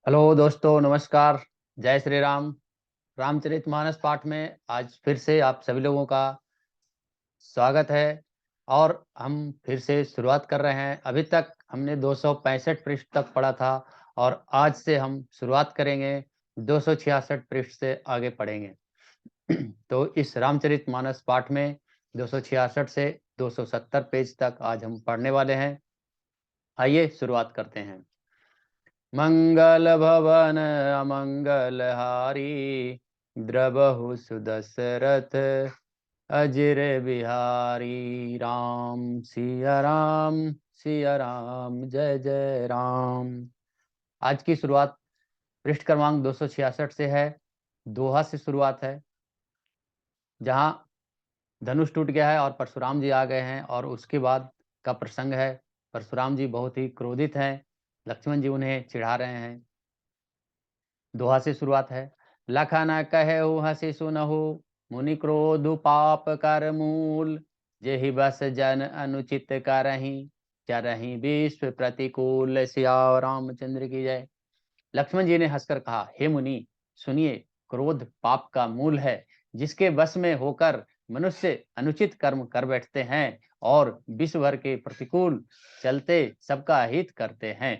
Hello दोस्तों, नमस्कार। जय श्री राम। रामचरितमानस पाठ में आज फिर से आप सभी लोगों का स्वागत है और हम फिर से शुरुआत कर रहे हैं। अभी तक हमने 265 पृष्ठ तक पढ़ा था और आज से हम शुरुआत करेंगे 266 पृष्ठ से आगे पढ़ेंगे। तो इस रामचरितमानस पाठ में 266 से 270 पेज तक आज हम पढ़ने वाले हैं। आइए शुरुआत करते हैं। मंगल भवन अमंगल हारी, द्रबहु सुदशरथ अजिर बिहारी। राम सिया राम, सिया राम, जय जय राम। आज की शुरुआत पृष्ठ क्रमांक 266 से है। दोहा से शुरुआत है, जहां धनुष टूट गया है और परशुराम जी आ गए हैं और उसके बाद का प्रसंग है। परशुराम जी बहुत ही क्रोधित हैं, लक्ष्मण जी उन्हें चिढ़ा रहे हैं। दोहा से शुरुआत है। लखन कहु हसी सुनहु, मुनि क्रोध पाप कर मूल। जेहि बस जन अनुचित करहि, चरहि विश्व प्रतिकूल। सिया रामचंद्र की जय। लक्ष्मण जी ने हंसकर कहा, हे मुनि सुनिए, क्रोध पाप का मूल है। जिसके बस में होकर मनुष्य अनुचित कर्म कर बैठते हैं और विश्व भर के प्रतिकूल चलते सबका हित करते हैं।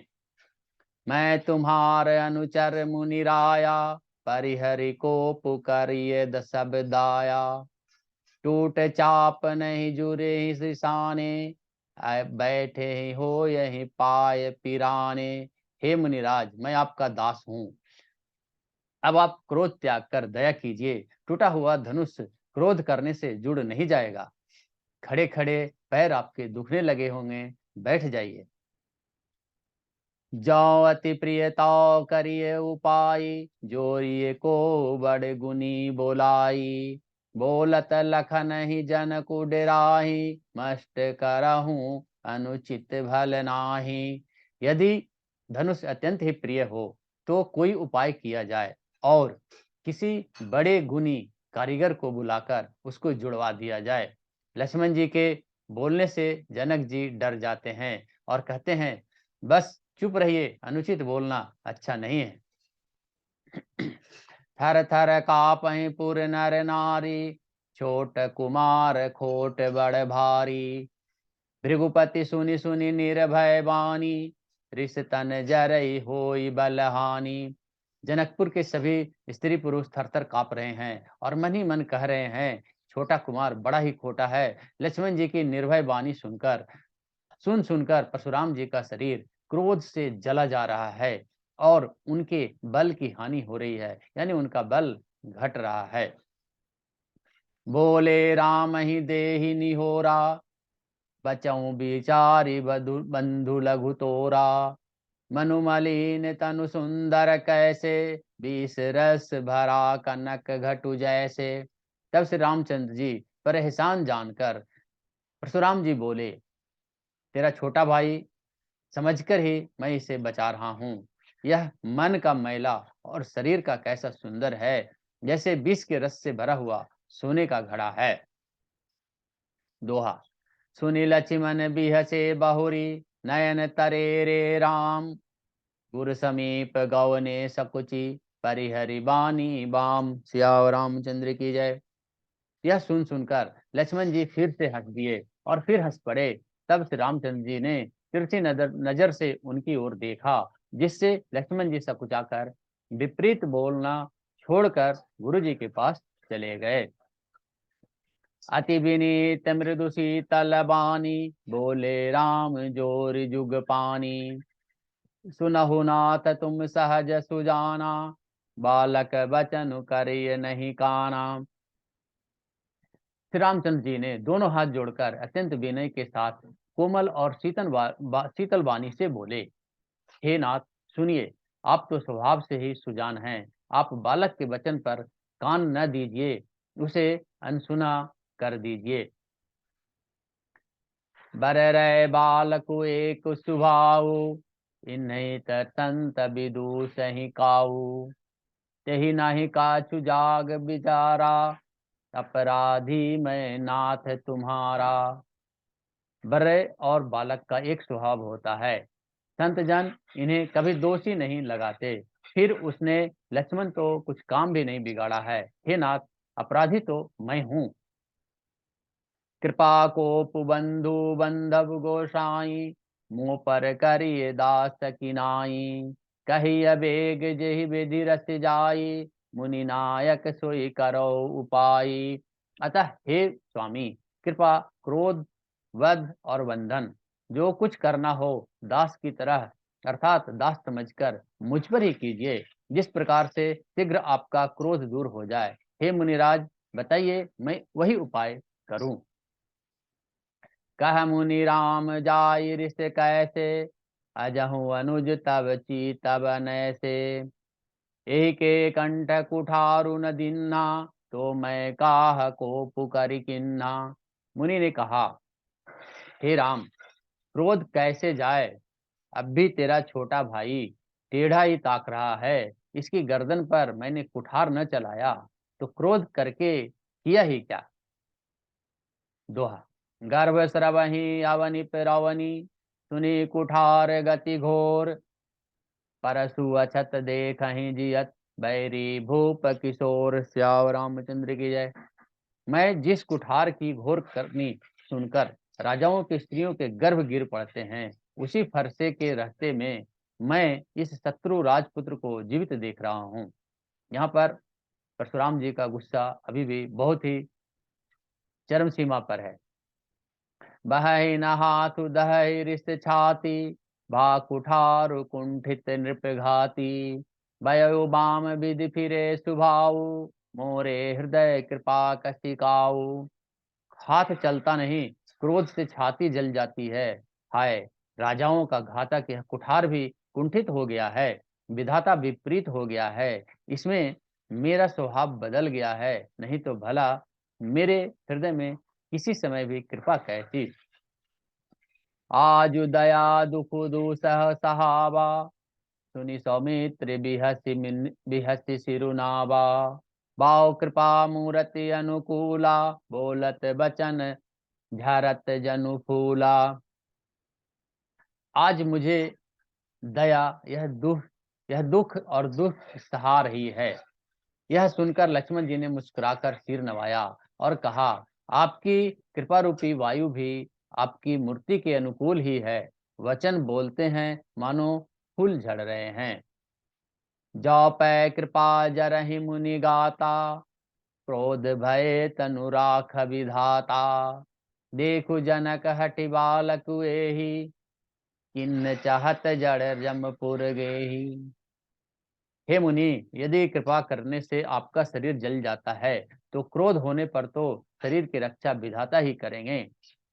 मैं तुम्हारे अनुचर मुनि राया, परिहरि को पुकारिये सब दाया। टूट चाप नहीं जुरे सिसाने, बैठे ही हो यही पाए पिराने। हे मुनिराज, मैं आपका दास हूँ। अब आप क्रोध त्याग कर दया कीजिए। टूटा हुआ धनुष क्रोध करने से जुड़ नहीं जाएगा। खड़े खड़े पैर आपके दुखने लगे होंगे, बैठ जाइए। जो अति प्रियताओ करिए उपाय, जोरिए को बड़े गुनी बोलाई। बोलत लखन ही जन को डेराही, मस्त करहूं अनुचित भल नाही। यदि धनुष अत्यंत ही प्रिय हो तो कोई उपाय किया जाए और किसी बड़े गुनी कारीगर को बुलाकर उसको जुड़वा दिया जाए। लक्ष्मण जी के बोलने से जनक जी डर जाते हैं और कहते हैं, बस चुप रहिए, अनुचित बोलना अच्छा नहीं है। थर थर कापहि पुर नर नारी, छोट कुमार खोट बड़ भारी। भृगुपति सुनि सुनि निर्भय बानी, ऋष तन जरई होई बलहानि। जनकपुर के सभी स्त्री पुरुष थर थर कांप रहे हैं और मन ही मन कह रहे हैं, छोटा कुमार बड़ा ही खोटा है। लक्ष्मण जी की निर्भय बानी सुन सुनकर परशुराम जी का शरीर क्रोध से जला जा रहा है और उनके बल की हानि हो रही है, यानी उनका बल घट रहा है। बोले राम ही देहि निहोरा, बचऊं बिचारी बंधु लघु तोरा। मनु मलिन तनु सुंदर कैसे, बीस रस भरा कनक घटु जैसे। तब श्री रामचंद्र जी परेशान जानकर परशुराम जी बोले, तेरा छोटा भाई समझकर ही मैं इसे बचा रहा हूँ। यह मन का मैला और शरीर का कैसा सुंदर है, जैसे विष के रस से भरा हुआ सोने का घड़ा है। दोहा। सुनी लक्ष्मण बिहसे बहुरी, नयन तरे रे राम। गुर समीप गौने सकुचि, परिहरि बानी बाम। सिया रामचंद्र की जय। यह सुन सुनकर लक्ष्मण जी फिर से हंस दिए और फिर हंस पड़े। तब श्री रामचंद्र जी ने तिरछी नजर से उनकी ओर देखा, जिससे लक्ष्मण जी सकुचाकर विपरीत बोलना छोड़कर गुरु जी के पास चले गए। अति विनीत मृदु शीतल बानी, बोले राम जोर जुग पानी। सुनहु नाथ तुम सहज सुजाना, बालक बचन करिय नहीं काना। श्री रामचंद्र जी ने दोनों हाथ जोड़कर अत्यंत विनय के साथ कोमल और शीतल वाणी से बोले, हे नाथ सुनिए, आप तो स्वभाव से ही सुजान हैं। आप बालक के वचन पर कान न दीजिए, उसे अनसुना कर दीजिए। बर रहे बालकु एक सुभाऊ, इन्हीं तंत विदुष ही काऊ। तेहि नाही काछु जाग बिचारा, अपराधी मैं नाथ तुम्हारा। बर्रे और बालक का एक स्वभाव होता है, संत जन इन्हें कभी दोषी नहीं लगाते। फिर उसने लक्ष्मण तो कुछ काम भी नहीं बिगाड़ा है। हे नाथ, अपराधी तो मैं हूँ। कृपा कोप बंधु बंधव गोसाई, मुँह पर करिए दास की नाई। कही अबेग जेहि विधि रस जाई, मुनि नायक सोई करो उपाई। अतः हे स्वामी, कृपा, क्रोध, वध और बंधन जो कुछ करना हो दास की तरह अर्थात दास समझकर मुझ पर ही कीजिए, जिस प्रकार से शीघ्र आपका क्रोध दूर हो जाए। हे मुनिराज, बताइए मैं वही उपाय करूं। कह मुनि राम जाय ऋष कैसे, अजहु अनुज तब ची तब नैसे। एक कंठ कुठारु न दिन्ना, तो मैं काह को पुकरि किन्ना। मुनि ने कहा, हे राम, क्रोध कैसे जाए। अब भी तेरा छोटा भाई टेढ़ा ही ताक रहा है। इसकी गर्दन पर मैंने कुठार न चलाया तो क्रोध करके किया ही क्या। दोहा। गर्भ स्रवहि अवनि पिरवनि, सुनि कुठार गति घोर। परसु अछत देखहि जियत, बैरी भूप किशोर। श्याम रामचंद्र की जय। मैं जिस कुठार की घोर करनी सुनकर राजाओं की स्त्रियों के गर्भ गिर पड़ते हैं, उसी फरसे के रहते में मैं इस शत्रु राजपुत्र को जीवित देख रहा हूँ। यहाँ पर परशुराम जी का गुस्सा अभी भी बहुत ही चरम सीमा पर है। बहै न हाथु दहै रिस छाती, भा कुठारु कुंठित नृप घाती। भयो बाम विधि फिरे सुभाऊ, मोरे हृदय कृपा कसिकाऊ। हाथ चलता नहीं, क्रोध से छाती जल जाती है। हाय, राजाओं का घातक यह कुठार भी कुंठित हो गया है, विधाता विपरीत हो गया है। इसमें मेरा स्वभाव बदल गया है, नहीं तो भला मेरे हृदय में किसी समय भी कृपा कैसी। आजु दया दुख दुसह सहावा, सुनि सौमित्र बिहसि सिरुनावा। बाव कृपा मूर्ति अनुकूला, बोलत बचन झरत जनु फूला। आज मुझे दया यह दुख और दुख सहा रही है। यह सुनकर लक्ष्मण जी ने मुस्कुराकर सिर नवाया और कहा, आपकी कृपा रूपी वायु भी आपकी मूर्ति के अनुकूल ही है। वचन बोलते हैं मानो फूल झड़ रहे हैं। जो पै कृपा जरहि मुनि गाता, क्रोध भय तनु राख विधाता। देखु जनक हटि बालक एहि, किन्न चाहत जड़ जमपुर गेहि। हे मुनि, यदि कृपा करने से आपका शरीर जल जाता है तो क्रोध होने पर तो शरीर की रक्षा विधाता ही करेंगे।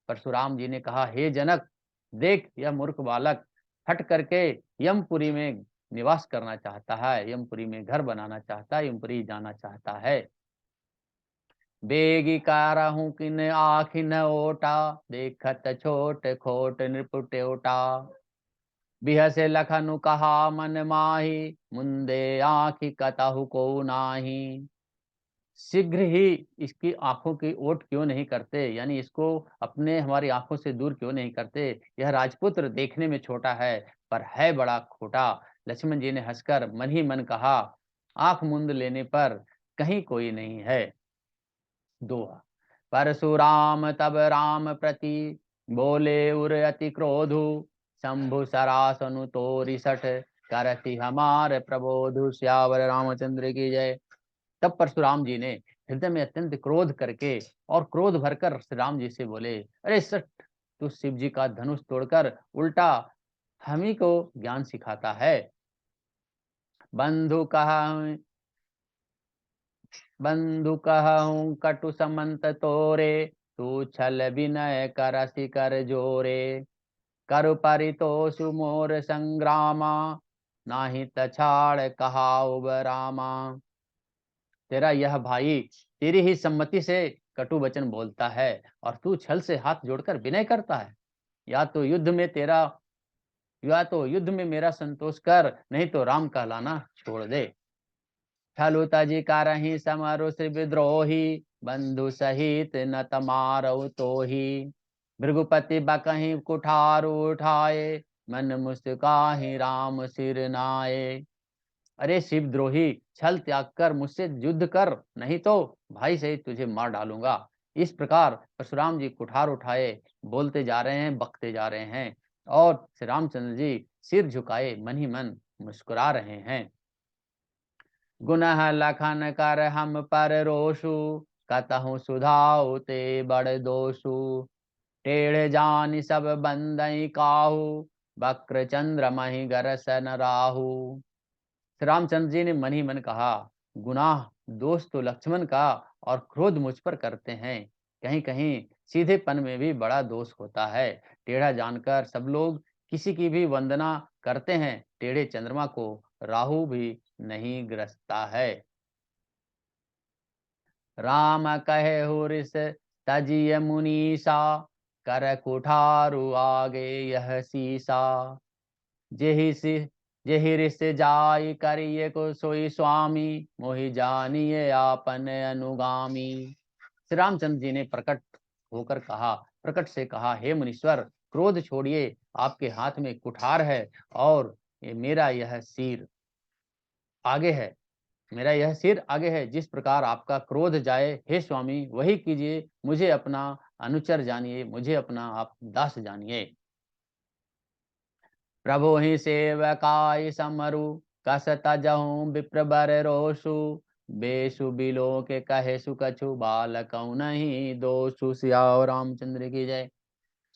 परशुराम जी ने कहा, हे जनक, देख यह मूर्ख बालक हट करके यमपुरी में निवास करना चाहता है, यमपुरी में घर बनाना चाहता है, यमपुरी जाना चाहता है। बेगी कारहूं किन आखिन ओटा, देखत छोट खोट नृपुटेटा। बिहसे लखनु कहा मन माही, मुंदे आँखि कतहु को नाही। शीघ्र ही इसकी आंखों की ओट क्यों नहीं करते, यानी इसको अपने हमारी आंखों से दूर क्यों नहीं करते। यह राजपुत्र देखने में छोटा है पर है बड़ा खोटा। लक्ष्मण जी ने हंसकर मन ही मन कहा, आंख मूंद लेने पर कहीं कोई नहीं है। दोहा। परशुराम तब राम प्रति, बोले उर अति क्रोधु। शंभु सरासनु तोरि सठ, करति हमार प्रबोधु। श्यावर रामचंद्र की जय। तब परशुराम जी ने हृदय में अत्यंत क्रोध करके और क्रोध भरकर श्री राम जी से बोले, अरे सठ, तू शिव जी का धनुष तोड़कर उल्टा हम ही को ज्ञान सिखाता है। बंधु कहा बंधु कहूँ कटु समंत तोरे, तू छल विनय करसि कर जोरे। करु परितोषु मोर संग्रामा, नाही तछाड़ कहाउ बरामा। तेरा यह भाई तेरी ही सम्मति से कटु वचन बोलता है और तू छल से हाथ जोड़कर विनय करता है। या तो युद्ध में मेरा संतोष कर, नहीं तो राम कहलाना छोड़ दे। छलु तजी करहि समरु श्री विद्रोही, बंधु सहित न तमारउ तोही। भृगुपति बकहि कुठारु उठाए, मन मुस्काहि राम सिर नाये। अरे शिवद्रोही, छल त्याग कर मुझसे युद्ध कर, नहीं तो भाई सहित तुझे मार डालूंगा। इस प्रकार परशुराम जी कुठार उठाए बोलते जा रहे हैं, बकते जा रहे हैं और श्री रामचंद्र जी सिर झुकाए मन ही मन मुस्कुरा रहे हैं। गुनह लखन कर हम पर रोषु, कतहु सुधाउ ते बड़ दोषु। टेढ़ जानि सब बंदई काहू, वक्र चंद्र महि गरसन राहु। श्री रामचंद्र जी ने मन ही मन कहा, गुनाह दोष तो लक्ष्मण का और क्रोध मुझ पर करते हैं। कहीं कहीं सीधेपन में भी बड़ा दोष होता है। टेढ़ा जानकर सब लोग किसी की भी वंदना करते हैं, टेढ़े चंद्रमा को राहु भी नहीं ग्रसता है। राम कहे हुरिस तजिय मुनीसा, कर कुठारु आगे यह सीसा। जेहि सि जेहि रिस जाय करिय को सोई स्वामी, मोहि जानिए आपन अनुगामी। श्री रामचंद्र जी ने प्रकट से कहा, हे मुनीश्वर, क्रोध छोड़िए, आपके हाथ में कुठार है और मेरा यह सिर आगे है। मेरा यह सिर आगे है। जिस प्रकार आपका क्रोध जाए, हे स्वामी, वही कीजिए। मुझे अपना अनुचर जानिए, मुझे अपना आप दास जानिए। प्रभु ही सेवकाय समरु, कस तजहु विप्र बर रोषु। बेसु बिलो के कहे सु कछु, बालकौ नहीं दोषु। सियाओ रामचंद्र की जय।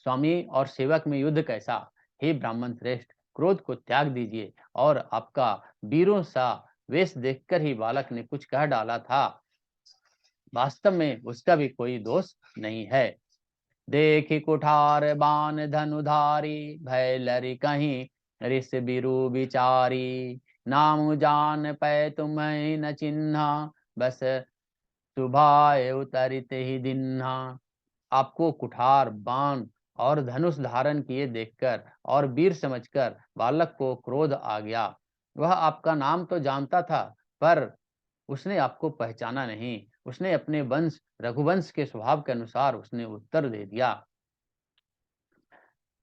स्वामी और सेवक में युद्ध कैसा। हे ब्राह्मण श्रेष्ठ, क्रोध को त्याग दीजिए। और आपका वीरों सा वेश देखकर ही बालक ने कुछ कह डाला था, वास्तव में उसका भी कोई दोष नहीं है। देखि कुठार बान धनुधारी, भय लरि कहीं ऋष बिरु बिचारी। नाम जान पै तुम्हें न चिन्हा, बस सुभाए उतरित ही दिन्हा। आपको कुठार, बाण और धनुष धारण किए देखकर और वीर समझकर बालक को क्रोध आ गया। वह आपका नाम तो जानता था, पर उसने आपको पहचाना नहीं। उसने अपने वंश रघुवंश के स्वभाव के अनुसार उसने उत्तर दे दिया।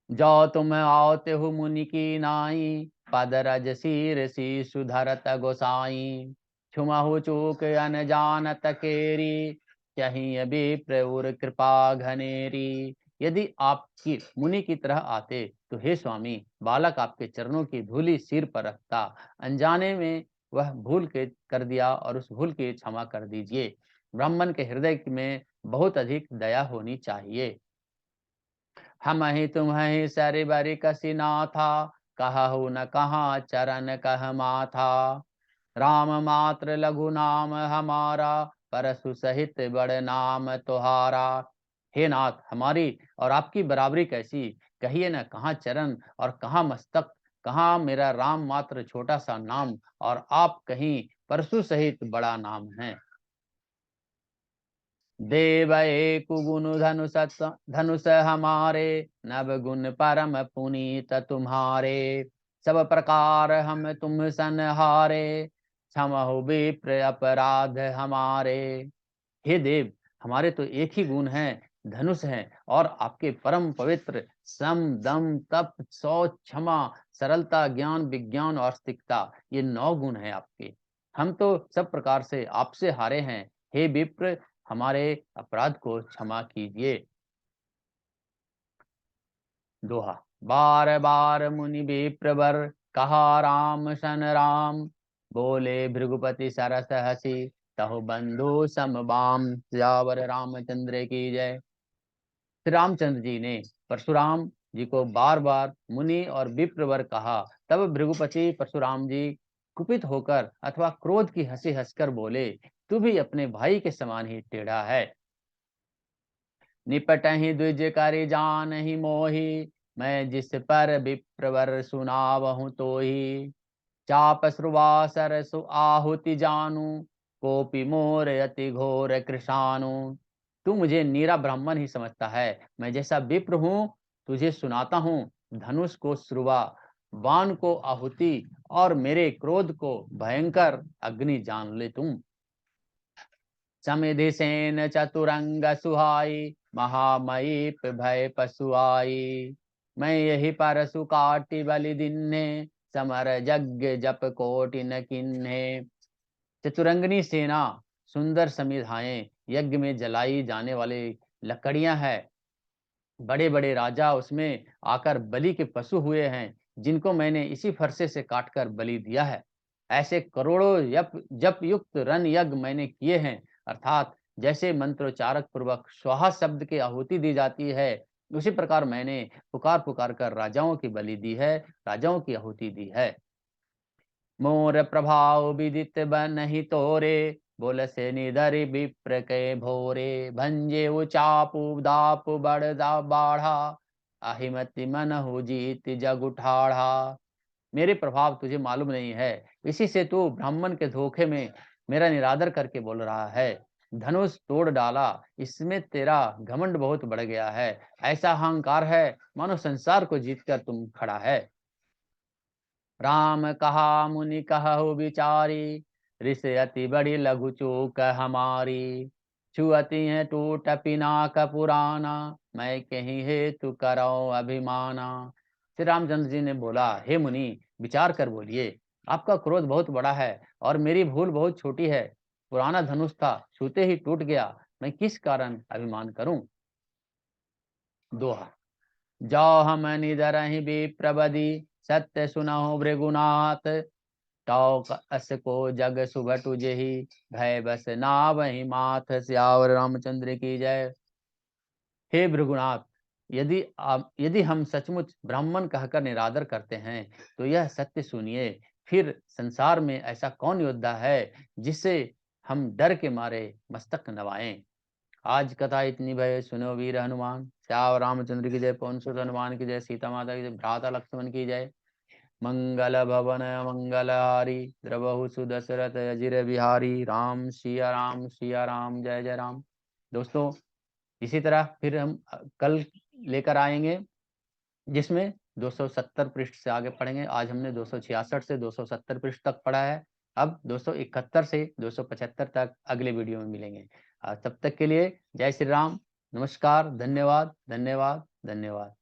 जो तुम आवते हो मुनि की नाई, पद रज शीर सी सुधरत गोसाई। छुमहु चूक अनजानत केरी, कहीं विप्र उर कृपा घनेरी। यदि आपकी मुनि की तरह आते तो हे स्वामी, बालक आपके चरणों की धूलि सिर पर रखता। अनजाने में वह भूल के कर दिया और उस भूल की क्षमा कर दीजिए। ब्राह्मण के हृदय में बहुत अधिक दया होनी चाहिए। हम ही तुम्हें सरि बरि कसी नाथा, कहु न कहाँ चरण कह माथा। राम मात्र लघु नाम हमारा, परसु सहित बड़ नाम तुहारा। हे नाथ, हमारी और आपकी बराबरी कैसी। कहिए न कहाँ चरण और कहाँ मस्तक, कहाँ मेरा राम मात्र छोटा सा नाम और आप कहीं परशु सहित बड़ा नाम है। देव एक गुण धनुष हमारे, नव गुण परम पुनीत तुम्हारे। सब प्रकार हम तुम सनहारे, क्षमहु विप्र अपराध हमारे। हे देव, हमारे तो एक ही गुण है, धनुष है, और आपके परम पवित्र सम दम तप शौच क्षमा सरलता ज्ञान विज्ञान और स्तिकता, ये 9 गुण हैं आपके। हम तो सब प्रकार से आपसे हारे हैं। हे विप्र, हमारे अपराध को क्षमा कीजिए। दोहा। बार बार मुनि विप्रवर, कहा राम सन राम। बोले भृगुपति सरस हसी, तहु बंधु समबाम। सियावर रामचंद्र की जय। श्री रामचंद्र जी ने परशुराम जी को बार बार मुनि और विप्रवर कहा। तब भृगुपति परशुराम जी कुपित होकर अथवा क्रोध की हंसी हंसकर बोले, तू भी अपने भाई के समान ही टेढ़ा है। निपटहि द्विज करि जानहि मोहि, मैं जिस पर विप्रवर सुनावहु तोहि। चाप श्रुवा सरसु आहुति जानू, कोपि मोर अति घोर कृशानु। तू मुझे नीरा ब्राह्मण ही समझता है। मैं जैसा विप्र हूँ तुझे सुनाता हूँ। धनुष को श्रुवा, बाण को आहुति और मेरे क्रोध को भयंकर अग्नि जान ले तुम। समिधि सेन चतुरंग सुहाई, महामयी भय पशुआई। मैं यही परसु काटि बलि दिन्हे, समर यज्ञ जप कोटि न किन्हे। चतुरंगनी सेना, सुंदर समिधाएं, यज्ञ में जलाई जाने वाली लकड़ियां हैं। बड़े-बड़े राजा उसमें आकर बलि के पशु हुए हैं, जिनको मैंने इसी फरसे से काटकर बलि दिया है। ऐसे करोड़ों जप युक्त रण यज्ञ मैंने किए हैं, अर्थात जैसे मंत्रोच्चारक पूर्वक स्वाहा शब्द की आहुति दी जाती है, उसी प्रकार मैंने पुकार-पुकार कर राजाओं की बलि दी है, राजाओं की आहुति दी है। मोर प्रभाव विदित बनहि तोरे, बोलसे निधरि विप्र के भोरे। भंजे चापु दापु बड़दा बाढ़ा, अहिमति मनहु जीत जग उठाढ़ा। मेरे प्रभाव तुझे मालूम नहीं है, इसी से तू ब्राह्मण के धोखे में मेरा निरादर करके बोल रहा है। धनुष तोड़ डाला, इसमें तेरा घमंड बहुत बढ़ गया है। ऐसा अहंकार है मानो संसार को जीतकर तुम खड़ा है। राम कहा मुनि कहु विचारी, ऋष अति बड़ी लघु चूक हमारी। छुअति है टूट पिनाक पुराना, मैं कहीं हेतु करो अभिमाना। श्री रामचंद्र जी ने बोला, हे मुनि, विचार कर बोलिए। आपका क्रोध बहुत बड़ा है और मेरी भूल बहुत छोटी है। पुराना धनुष था, छूते ही टूट गया, मैं किस कारण अभिमान करूं। दोहा। जाओ हम निदरहि विप्रबदी, सत्य सुनहु भृगुनाथ। तौ अस को जग सुभटु जेहि, भय बस नावहि माथ। सियावर रामचंद्र की जय। हे भृगुनाथ, यदि हम सचमुच ब्राह्मण कहकर निरादर करते हैं, तो यह सत्य सुनिए। फिर संसार में ऐसा कौन योद्धा है जिससे हम डर के मारे मस्तक नवाएं। आज कथा इतनी भय सुनो वीर हनुमान। श्याम रामचंद्र की जय, पवन सुत हनुमान की जय, सीता माता की जय, भ्राता लक्ष्मण की जय। मंगल भवन मंगलहारी, द्रवहु सुदशरथ अजिर बिहारी। राम सिया राम, जय जय राम। दोस्तों, इसी तरह फिर हम कल लेकर आएंगे, जिसमें 270 पृष्ठ से आगे पढ़ेंगे। आज हमने 266 से 270 पृष्ठ तक पढ़ा है। अब 271 से 275 तक अगले वीडियो में मिलेंगे। तब तक के लिए जय श्री राम, नमस्कार, धन्यवाद धन्यवाद धन्यवाद।